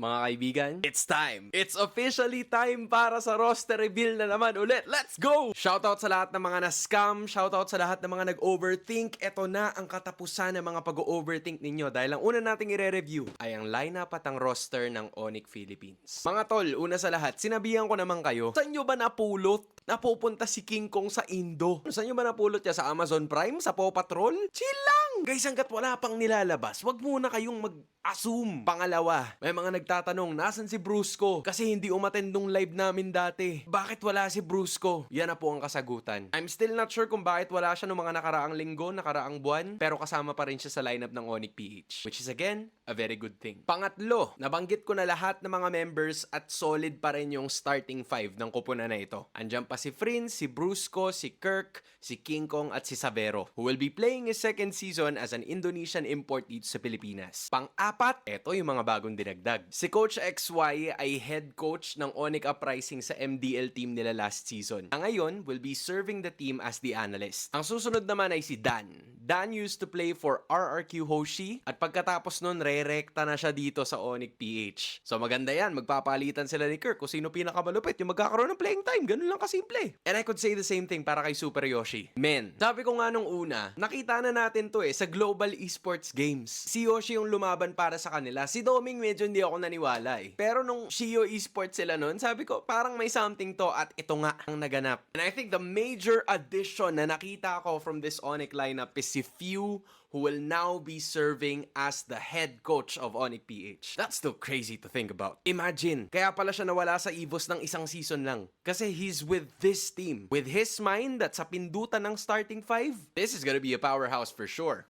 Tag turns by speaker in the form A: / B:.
A: Mga kaibigan, it's time! It's officially time para sa roster reveal na naman ulit. Let's go! Shoutout sa lahat ng mga na-scam, shoutout sa lahat ng mga nag-overthink. Ito na ang katapusan ng mga pag-overthink ninyo dahil ang una nating i-review ay ang lineup at ang roster ng Onyx Philippines. Mga tol, una sa lahat, sinabihan ko naman kayo, saan nyo ba napulot? Napupunta si King Kong sa Indo. Saan nyo ba napulot niya? Sa Amazon Prime? Sa Paw Patrol? Chill lang! Guys, hanggat wala pang nilalabas, wag muna kayong mag-assume. Pangalawa, may mga nagtatanong, nasan si Brusco? Kasi hindi umattend nung live namin dati. Bakit wala si Brusco? Yan na po ang kasagutan. I'm still not sure kung bakit wala siya nung mga nakaraang linggo, nakaraang buwan, pero kasama pa rin siya sa lineup ng Onyx PH. Which is again, a very good thing. Pangatlo, nabanggit ko na lahat ng mga members at solid pa rin yung starting five ng kupunan na ito. Andiyan pa si Frin, si Brusco, si Kirk, si King Kong at si Savero, who will be playing his second season as an Indonesian import dito sa Pilipinas. Pang-apat, eto yung mga bagong dinagdag. Si Coach XY ay head coach ng Onyx Uprising sa MDL team nila last season. Ang ngayon will be serving the team as the analyst. Ang susunod naman ay si Dan. Dan used to play for RRQ Hoshi at pagkatapos nun, re-recta na siya dito sa Onyx PH. So maganda yan, magpapalitan sila ni Kirk kung sino pinakamalupit yung magkakaroon ng playing time. Ganun lang kasimple. And I could say the same thing para kay Super Yoshi. Men, sabi ko nga nung una, nakita na natin to sa Global Esports Games. Si Yoshi yung lumaban para sa kanila. Si Doming medyo hindi ako naniwala Pero nung Shio Esports sila nun, sabi ko parang may something to at ito nga ang naganap. And I think the major addition na nakita ko from this Onyx lineup is si Few, who will now be serving as the head coach of Onyx PH. That's still crazy to think about. Imagine, kaya pala siya nawala sa EVOS ng isang season lang. Kasi he's with this team. With his mind at sa pindutan ng starting five, this is gonna be a powerhouse for sure.